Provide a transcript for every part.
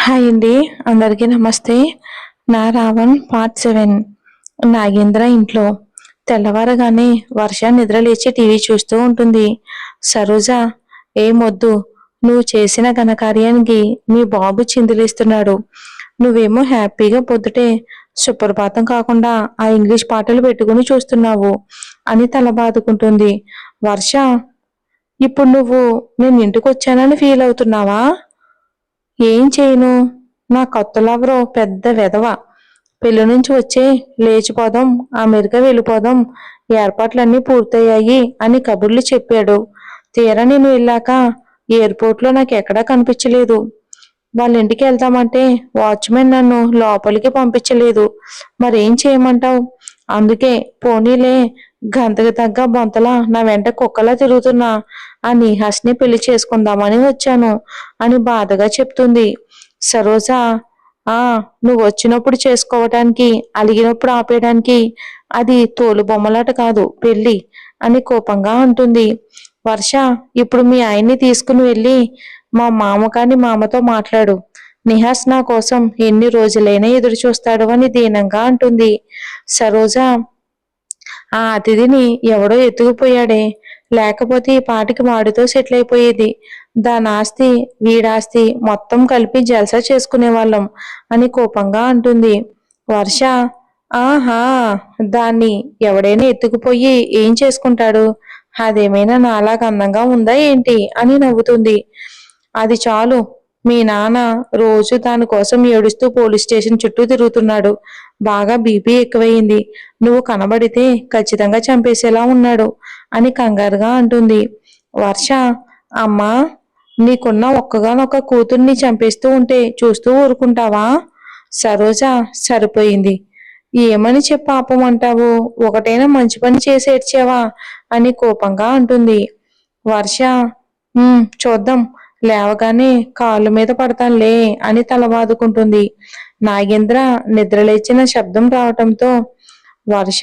Hi అండి. అందరికీ నమస్తే. నా రావణ్ పార్ట్ 7. నాగేంద్ర ఇంట్లో తెల్లవారగానే వర్ష నిద్ర లేచి టీవీ చూస్తూ ఉంటుంది. సరోజ, ఏమొద్దు, నువ్వు చేసిన ఘనకార్యానికి మీ బాబు చిందులేస్తున్నాడు. నువ్వేమో హ్యాపీగా పొద్దుటే సుప్రభాతం కాకుండా ఆ ఇంగ్లీష్ పాటలు పెట్టుకుని చూస్తున్నావు అని తల బాదుకుంటుంది. వర్ష, ఇప్పుడు నువ్వు నేను ఇంటికి వచ్చానని ఫీల్ అవుతున్నావా? ఏం చేయను, నా కొత్త లవరు పెద్ద వెధవ. పెళ్లి నుంచి వచ్చే లేచిపోదాం, అమెరికా వెళ్ళిపోదాం, ఏర్పాట్లన్నీ పూర్తయ్యాయి అని కబుర్లు చెప్పాడు. తీరా నేను వెళ్ళాక ఎయిర్పోర్ట్లో నాకు ఎక్కడా కనిపించలేదు. వాళ్ళ ఇంటికి వెళ్తామంటే వాచ్మెన్ నన్ను లోపలికి పంపించలేదు. మరేం చేయమంటావు? అందుకే పోనీలే, గంతకు తగ్గ బొంతలా నా వెంట కుక్కలా తిరుగుతున్నా ఆ నీహాస్ని పెళ్లి చేసుకుందామని వచ్చాను అని బాధగా చెప్తుంది. సరోజ, ఆ నువ్వు వచ్చినప్పుడు చేసుకోవటానికి, అలిగినప్పుడు ఆపేయడానికి అది తోలు బొమ్మలాట కాదు, పెళ్ళి అని కోపంగా అంటుంది. వర్ష, ఇప్పుడు మీ ఆయన్ని తీసుకుని వెళ్ళి మా మామ కాని మామతో మాట్లాడు. నిహాస్ నా కోసం ఎన్ని రోజులైనా ఎదురు చూస్తాడు అని దీనంగా అంటుంది. సరోజ, ఆ అతిథిని ఎవడో ఎత్తుకుపోయాడే, లేకపోతే ఈ పాటికి వాడితో సెటిల్ అయిపోయేది. దాని ఆస్తి వీడాస్తి మొత్తం కలిపి జల్సా చేసుకునేవాళ్ళం అని కోపంగా అంటుంది. వర్ష, ఆహా, దాన్ని ఎవడైనా ఎత్తుకుపోయి ఏం చేసుకుంటాడు? అదేమైనా నాలాగా అందంగా ఉందా ఏంటి అని నవ్వుతుంది. అది చాలు, మీ నాన్న రోజు దానికోసం ఏడుస్తూ పోలీస్ స్టేషన్ చుట్టూ తిరుగుతున్నాడు. బాగా బీపీ ఎక్కువయింది. నువ్వు కనబడితే ఖచ్చితంగా చంపేసేలా ఉన్నాడు అని కంగారుగా అంటుంది. వర్ష, అమ్మా, నీకున్న ఒక్కగానొక్క కూతుర్ని చంపేస్తూ ఉంటే చూస్తూ ఊరుకుంటావా? సరోజ, సరిపోయింది. ఏమని చెప్పి ఆపమంటావు? ఒకటైనా మంచి పని చేసి ఏడ్చావా అని కోపంగా అంటుంది. వర్ష, చూద్దాం, లేవగానే కాళ్ళ మీద పడతానులే అని తల బాదుకుంటుంది. నాగేంద్ర నిద్రలేచిన శబ్దం రావటంతో వర్ష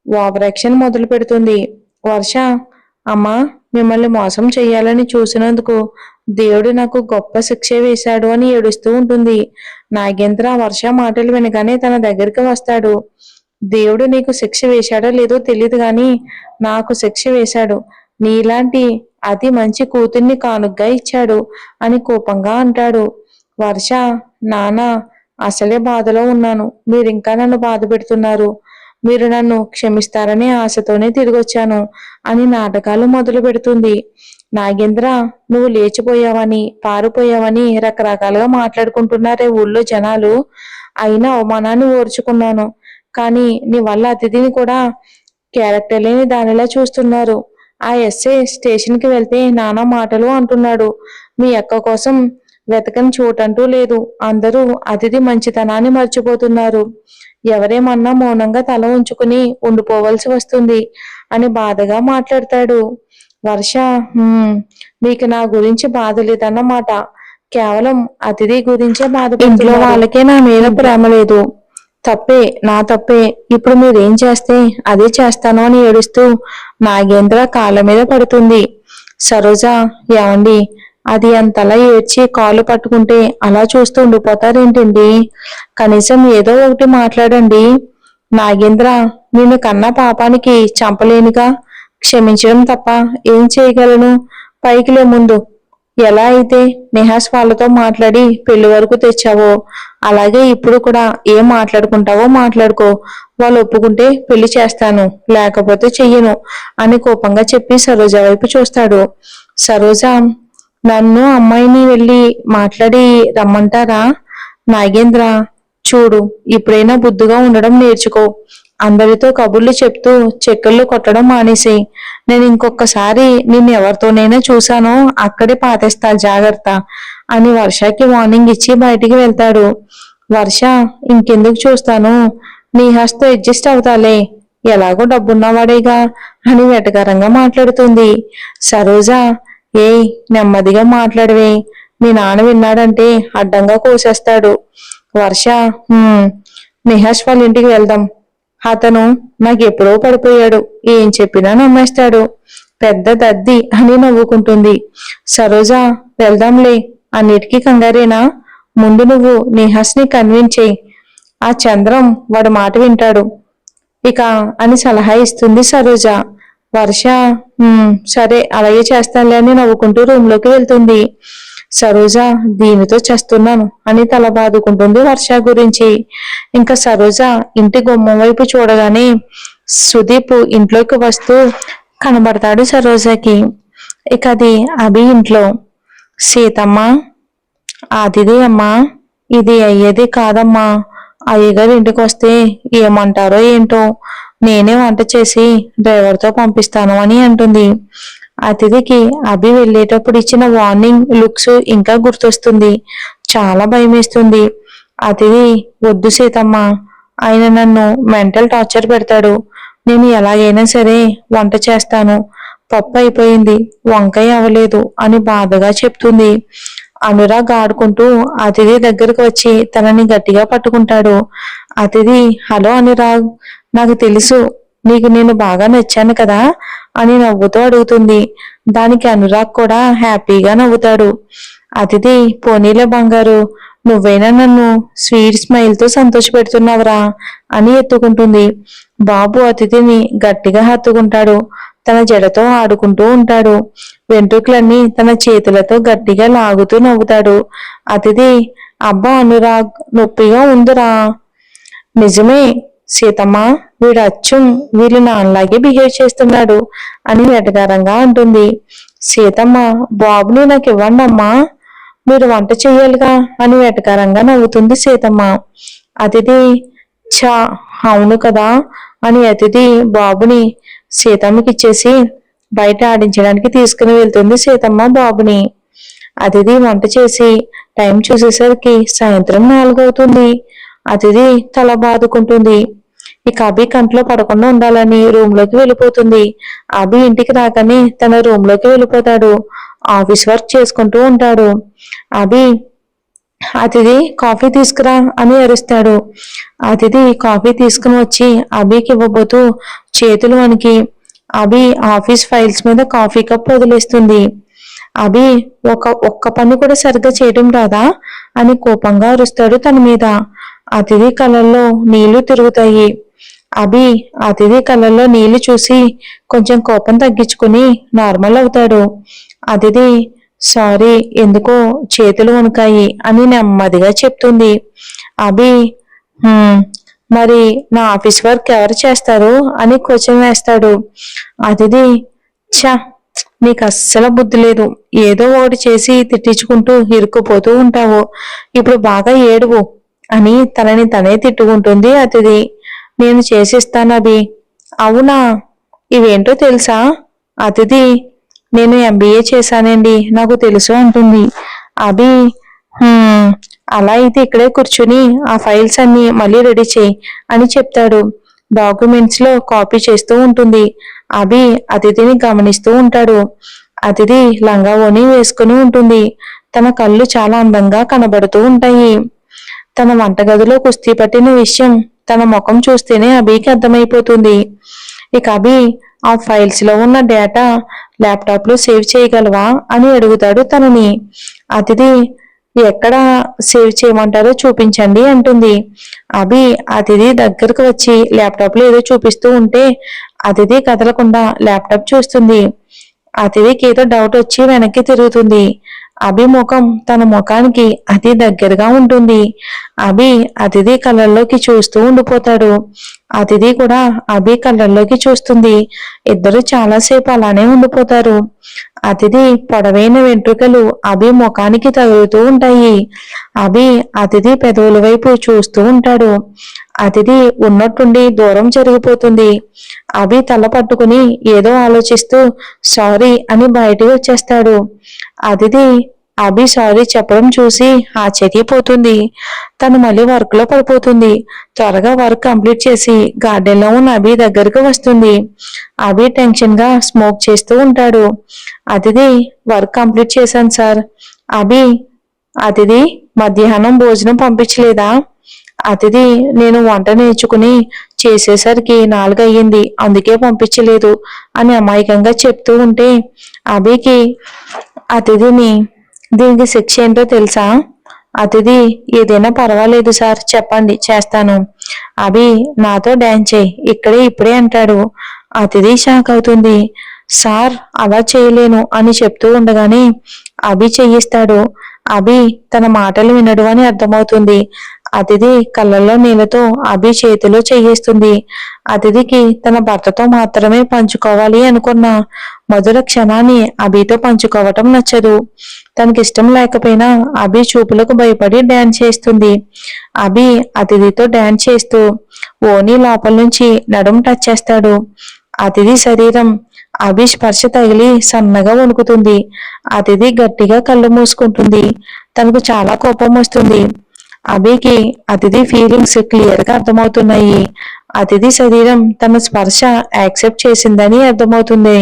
ఓవరాక్షన్ మొదలు పెడుతుంది. వర్ష, అమ్మా, మిమ్మల్ని మోసం చెయ్యాలని చూసినందుకు దేవుడు నాకు గొప్ప శిక్ష వేశాడు అని ఏడుస్తూ ఉంటుంది. నాగేంద్ర వర్ష మాటలు వినగానే తన దగ్గరికి వస్తాడు. దేవుడు నీకు శిక్ష వేశాడో లేదో తెలియదు గాని నాకు శిక్ష వేశాడు. నీలాంటి అతి మంచి కూతుర్ని కానుగ్గా ఇచ్చాడు అని కోపంగా అంటాడు. వర్ష, నాన్న, అసలే బాధలో ఉన్నాను, మీరింకా నన్ను బాధ పెడుతున్నారు. మీరు నన్ను క్షమిస్తారనే ఆశతోనే తిరిగొచ్చాను అని నాటకాలు మొదలు పెడుతుంది. నాగేంద్ర, నువ్వు లేచిపోయావని, పారిపోయావని రకరకాలుగా మాట్లాడుకుంటున్నారే ఊళ్ళో జనాలు. అయినా అవమానాన్ని ఓర్చుకున్నాను. కానీ నీ వల్ల అతిథిని కూడా క్యారెక్టర్ లేని దానిలా చూస్తున్నారు. ఆ ఎస్ఐ స్టేషన్కి వెళ్తే నానా మాటలు అంటున్నాడు. మీ అక్క కోసం వెతకని చోటంటూ లేదు. అందరూ అతిథి మంచితనాన్ని మర్చిపోతున్నారు. ఎవరేమన్నా మౌనంగా తల ఉంచుకుని ఉండిపోవలసి వస్తుంది అని బాధగా మాట్లాడతాడు. వర్ష, మీకు నా గురించి బాధ లేదన్నమాట. కేవలం అతిథి గురించే బాధపడుతున్నారు. ఇంట్లో వాళ్ళకే నా మీద ప్రేమ లేదు. తప్పే, నా తప్పే. ఇప్పుడు మీరేం చేస్తే అదే చేస్తాను అని ఏడుస్తూ నాగేంద్ర కాళ్ళ మీద పడుతుంది. సరోజ, ఏమండి, అది అంతలా ఏడ్చి కాళ్ళు పట్టుకుంటే అలా చూస్తూ ఉండిపోతారేంటండి? కనీసం ఏదో ఒకటి మాట్లాడండి. నాగేంద్ర, నిన్ను కన్న పాపానికి చంపలేనుగా, క్షమించడం తప్ప ఏం చేయగలను? పైకిలే ముందు. ఎలా అయితే నిహాస్ వాళ్ళతో మాట్లాడి పెళ్లి వరకు తెచ్చావో అలాగే ఇప్పుడు కూడా ఏం మాట్లాడుకుంటావో మాట్లాడుకో. వాళ్ళు ఒప్పుకుంటే పెళ్లి చేస్తాను, లేకపోతే చెయ్యను అని కోపంగా చెప్పి సరోజ వైపు చూస్తాడు. సరోజ, నన్ను అమ్మాయిని వెళ్ళి మాట్లాడి రమ్మంటారా? నాగేంద్ర, చూడు, ఇప్పుడైనా బుద్ధిగా ఉండడం నేర్చుకో. అందరితో కబుర్లు చెప్తూ చెక్కళ్ళు కొట్టడం మానేసి, నేను ఇంకొకసారి నిన్ను ఎవరితోనైనా చూశానో అక్కడే పాతేస్తా, జాగ్రత్త అని వర్షకి వార్నింగ్ ఇచ్చి బయటికి వెళ్తాడు. వర్ష, ఇంకెందుకు చూస్తాను, నీ హస్తో అడ్జస్ట్ అవుతాలే, ఎలాగో డబ్బున్నవాడేగా అని వెటకారంగా మాట్లాడుతుంది. సరోజ, ఏయ్, నెమ్మదిగా మాట్లాడవే, మీ నాన్న విన్నాడంటే అడ్డంగా కోసేస్తాడు. వర్ష, నిహాష్ వాళ్ళ ఇంటికి వెళ్దాం. అతను నాకెప్పుడో పడిపోయాడు, ఏం చెప్పినా నమ్మేస్తాడు, పెద్ద దద్ది అని నవ్వుకుంటుంది. సరోజ, వెళ్దాంలే, అన్నిటికీ కంగారేనా? ముందు నువ్వు నేహాస్ని కన్విన్స్ చేయి. ఆ చంద్రం వాడి మాట వింటాడు ఇక అని సలహా ఇస్తుంది సరోజ. వర్ష సరే అలాగే చేస్తానులే అని నవ్వుకుంటూ రూమ్లోకి వెళ్తుంది. సరోజ దీనితో చేస్తున్నాను అని తల బాదుకుంటుంది వర్ష గురించి. ఇంకా సరోజ ఇంటి గుమ్మం వైపు చూడగానే సుదీప్ ఇంట్లోకి వస్తూ కనబడతాడు సరోజకి. ఇక అది అభి ఇంట్లో. సీతమ్మ, అదిది అమ్మా, ఇది అయ్యేది కాదమ్మా. అయ్యగారు ఇంటికి వస్తే ఏమంటారో ఏంటో, నేనే వంట చేసి డ్రైవర్తో పంపిస్తాను అని అంటుంది. అతిథికి అభి వెళ్ళేటప్పుడు ఇచ్చిన వార్నింగ్ లుక్స్ ఇంకా గుర్తొస్తుంది. చాలా భయమేస్తుంది. అతిథి, వద్దు సీతమ్మ, ఆయన నన్ను మెంటల్ టార్చర్ పెడతాడు. నేను ఎలాగైనా సరే వంట చేస్తాను. పప్పు అయిపోయింది, వంకాయ అవ్వలేదు అని బాధగా చెప్తుంది. అనురాగ్ ఆడుకుంటూ అతిథి దగ్గరకు వచ్చి తనని గట్టిగా పట్టుకుంటాడు. అతిథి, హలో అనురాగ్, నాకు తెలుసు నీకు నేను బాగా నచ్చాను కదా అని నవ్వుతూ అడుగుతుంది. దానికి అనురాగ్ కూడా హ్యాపీగా నవ్వుతాడు. అతిథి, పోనీలే బంగారు, నువ్వైనా నన్ను స్వీట్ స్మైల్తో సంతోషపెడుతున్నావురా అని ఎత్తుకుంటుంది. బాబు అతిథిని గట్టిగా హత్తుకుంటాడు. తన జడతో ఆడుకుంటూ ఉంటాడు. వెంట్రుకలన్నీ తన చేతులతో గట్టిగా లాగుతూ నవ్వుతాడు. అతిథి, అబ్బా అనురాగ్, నొప్పిగా ఉందిరా. నిజమే సీతమ్మ, వీడు అచ్చం వీళ్ళు నాన్నలాగే బిహేవ్ చేస్తున్నాడు అని వెటకారంగా అంటుంది. సీతమ్మ, బాబుని నాకు ఇవ్వండి అమ్మా, మీరు వంట చెయ్యాలిగా అని వెటకారంగా నవ్వుతుంది సీతమ్మ. అతిథి, చా అవును కదా అని అతిథి బాబుని సీతమ్మకి ఇచ్చేసి బయట ఆడించడానికి తీసుకుని వెళ్తుంది సీతమ్మ బాబుని. అతిథి వంట చేసి టైం చూసేసరికి సాయంత్రం 4 అవుతుంది. అతిథి తల బాదుకుంటుంది. ఇక అభి కంట్లో పడకుండా ఉండాలని రూమ్లోకి వెళ్ళిపోతుంది. అభి ఇంటికి రాగానే తన రూమ్లోకి వెళ్ళిపోతాడు. ఆఫీస్ వర్క్ చేసుకుంటూ ఉంటాడు. అభి, అతిథి కాఫీ తీసుకురా అని అరుస్తాడు. అతిథి కాఫీ తీసుకుని వచ్చి అభికి ఇవ్వబోతూ చేతులు వణికి అభి ఆఫీస్ ఫైల్స్ మీద కాఫీ కప్ వదిలేస్తుంది. అభి, ఒక్క పని కూడా సరిగ్గా చేయడం రాదా అని కోపంగా అరుస్తాడు తన మీద. అతిథి కళ్ళల్లో నీళ్లు తిరుగుతాయి. అభి అతిథి కళ్ళల్లో నీళ్లు చూసి కొంచెం కోపం తగ్గించుకుని నార్మల్ అవుతాడు. అతిథి, సారీ, ఎందుకో చేతులు వణుకాయి అని నెమ్మదిగా చెప్తుంది. అభి, మరి నా ఆఫీస్ వర్క్ ఎవరు చేస్తారు అని క్వశ్చన్ వేస్తాడు. అతిథి, చా, నీకు అస్సలు బుద్ధి లేదు. ఏదో ఒకటి చేసి తిట్టించుకుంటూ ఇరుక్కుపోతూ ఉంటావు. ఇప్పుడు బాగా ఏడువు అని తనని తనే తిట్టుకుంటుంది అతిథి. నేను చేసిస్తాను అభి. అవునా, ఇవేంటో తెలుసా? అతిథి, నేను MBA చేశానండి, నాకు తెలుసు అంటుంది. అభి, అలా అయితే ఇక్కడే కూర్చుని ఆ ఫైల్స్ అన్ని మళ్ళీ రెడీ చేయి అని చెప్తాడు. డాక్యుమెంట్స్ లో కాపీ చేస్తూ ఉంటుంది. అభి అతిథిని గమనిస్తూ ఉంటాడు. అతిథి లంగా ఓణి వేసుకుని ఉంటుంది. తన కళ్ళు చాలా అందంగా కనబడుతూ ఉంటాయి. తన వంటగదిలో కుస్తీ పట్టిన విషయం తన ముఖం చూస్తేనే అభికి అర్థమైపోతుంది. ఇక అభి, ఆ ఫైల్స్ లో ఉన్న డేటా ల్యాప్టాప్ లో సేవ్ చేయగలవా అని అడుగుతాడు తనని. అతిథి, ఎక్కడ సేవ్ చేయమంటారో చూపించండి అంటుంది. అభి అతిథి దగ్గరకు వచ్చి ల్యాప్టాప్ లో ఏదో చూపిస్తూ ఉంటే అతిథి కదలకుండా ల్యాప్టాప్ చూస్తుంది. అతిథికి ఏదో డౌట్ వచ్చి వెనక్కి తిరుగుతుంది. అభి ముఖం తన ముఖానికి అతి దగ్గరగా ఉంటుంది. అభి అతిథి కళ్ళల్లోకి చూస్తూ ఉండిపోతాడు. అతిథి కూడా అభి కళ్ళల్లోకి చూస్తుంది. ఇద్దరు చాలాసేపు అలానే ఉండిపోతారు. అతిథి పొడవైన వెంట్రుకలు అభి ముఖానికి తగులుతూ ఉంటాయి. అభి అతిథి పెదవుల వైపు చూస్తూ ఉంటాడు. అతిథి ఉన్నట్టుండి దూరం జరిగిపోతుంది. అభి తల పట్టుకుని ఏదో ఆలోచిస్తూ సారీ అని బయటికి వచ్చేస్తాడు. అతిథి అభి సారీ చెప్పడం చూసి ఆశ్చర్యపోతుంది. తను మళ్ళీ వర్క్ లో పడిపోతుంది. త్వరగా వర్క్ కంప్లీట్ చేసి గార్డెన్ లో ఉన్న అభి దగ్గరకు వస్తుంది. అభి టెన్షన్ గా స్మోక్ చేస్తూ ఉంటాడు. అతిథి, వర్క్ కంప్లీట్ చేశాను సార్. అభి, అతిథి మధ్యాహ్నం భోజనం పంపించలేదా? అతిథి, నేను వంట నేర్చుకుని చేసేసరికి 4 అయ్యింది, అందుకే పంపించలేదు అని అమాయకంగా చెప్తూ ఉంటే అభికి, అతిథిని, దీనికి శిక్ష ఏంటో తెలుసా? అతిథి ఏదైనా పర్వాలేదు సార్, చెప్పండి చేస్తాను. అభి నాతో డాన్స్ చేయి ఇక్కడే ఇప్పుడే అంటాడు. అతిథి షాక్ అవుతుంది. సార్ అలా చేయలేను అని చెప్తూ ఉండగానే అభి చెయ్యిస్తాడు. అభి తన మాటలు వినడు అని అర్థమవుతుంది. అతిథి కళ్ళల్లో నీళ్లతో అభి చేతిలో చెయ్యేస్తుంది. అతిథికి తన భర్తతో మాత్రమే పంచుకోవాలి అనుకున్న మధుర క్షణాన్ని అభితో పంచుకోవటం నచ్చదు. తనకిష్టం లేకపోయినా అభి చూపులకు భయపడి డాన్స్ చేస్తుంది. అభి అతిథితో డాన్స్ చేస్తూ ఓని లోపల నుంచి నడుం టచ్ చేస్తాడు. అతిథి శరీరం అభి స్పర్శ తగిలి సన్నగా వణుకుతుంది. అతిథి గట్టిగా కళ్ళు మూసుకుంటుంది. తనకు చాలా కోపం వస్తుంది. అభికి అతిథి ఫీలింగ్స్ క్లియర్ గా అర్థమవుతున్నాయి. అతిథి శరీరం తన స్పర్శ యాక్సెప్ట్ చేసిందని అర్థమవుతుంది.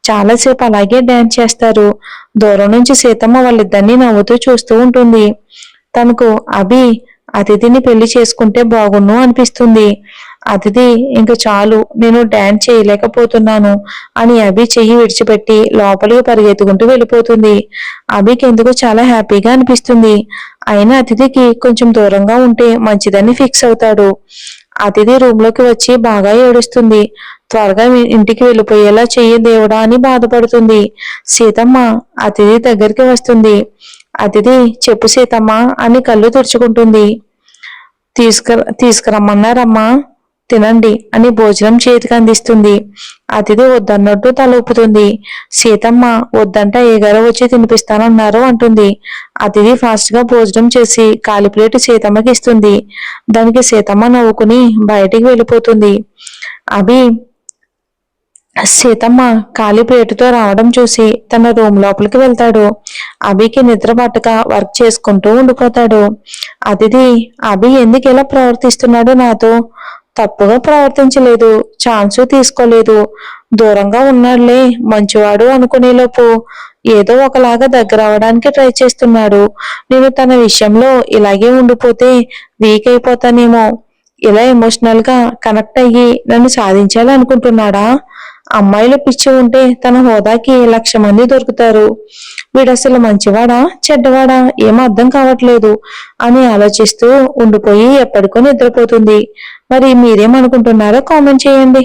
చాలాసేపు అలాగే డాన్స్ చేస్తారు. దూరం నుంచి సీతమ్మ వాళ్ళిద్దరిని నవ్వుతూ చూస్తూ ఉంటుంది. తనకు అభి అతిథిని పెళ్లి చేసుకుంటే బాగున్ను అనిపిస్తుంది. అతిథి ఇంక చాలు, నేను డాన్స్ చేయలేకపోతున్నాను అని అభి చెయ్యి విడిచిపెట్టి లోపలికి పరిగెత్తుకుంటూ వెళ్ళిపోతుంది. అభికి ఎందుకు చాలా హ్యాపీగా అనిపిస్తుంది. అయినా అతిథికి కొంచెం దూరంగా ఉంటే మంచిదని ఫిక్స్ అవుతాడు. అతిథి రూమ్ లోకి వచ్చి బాగా ఏడుస్తుంది. త్వరగా ఇంటికి వెళ్ళిపోయేలా చెయ్యి దేవుడా అని బాధపడుతుంది. సీతమ్మ అతిథి దగ్గరికి వస్తుంది. అతిథి చెప్పు సీతమ్మ అని కళ్ళు తుడుచుకుంటుంది. తీసుకురమ్మన్నారమ్మా, తినండి అని భోజనం చేతికి అందిస్తుంది. అతిథి వద్దన్నట్టు తల ఊపుతుంది. సీతమ్మ వద్దంటే అయ్యగారు వచ్చి తినిపిస్తానన్నారు అంటుంది. అతిథి ఫాస్ట్ గా భోజనం చేసి కాలి ప్లేటు సీతమ్మకి ఇస్తుంది. దానికి సీతమ్మ నవ్వుకుని బయటికి వెళ్ళిపోతుంది. అభి సీతమ్మ ఖాళీ ప్లేటుతో రావడం చూసి తన రూమ్ లోపలికి వెళ్తాడు. అభికి నిద్ర పట్టక వర్క్ చేసుకుంటూ ఉండిపోతాడు. అతిథి అభి ఎందుకు ఇలా ప్రవర్తిస్తున్నాడు, నాతో తప్పుగా ప్రవర్తించలేదు, ఛాన్సు తీసుకోలేదు, దూరంగా ఉన్నాడులే మంచివాడు అనుకునేలోపు ఏదో ఒకలాగా దగ్గర అవడానికి ట్రై చేస్తున్నాడు. నేను తన విషయంలో ఇలాగే ఉండిపోతే వీక్ అయిపోతానేమో. ఇలా ఎమోషనల్ గా కనెక్ట్ అయ్యి నన్ను సాధించాలనుకుంటున్నాడా? అమ్మాయిలు పిచ్చి ఉంటే తన హోదాకి 1,00,000 మంది దొరుకుతారు. వీడసలు మంచివాడా చెడ్డవాడా ఏం అర్థం కావట్లేదు అని ఆలోచిస్తూ ఉండిపోయి ఎప్పటికో నిద్రపోతుంది. మరి మీరేమనుకుంటున్నారో కామెంట్ చేయండి.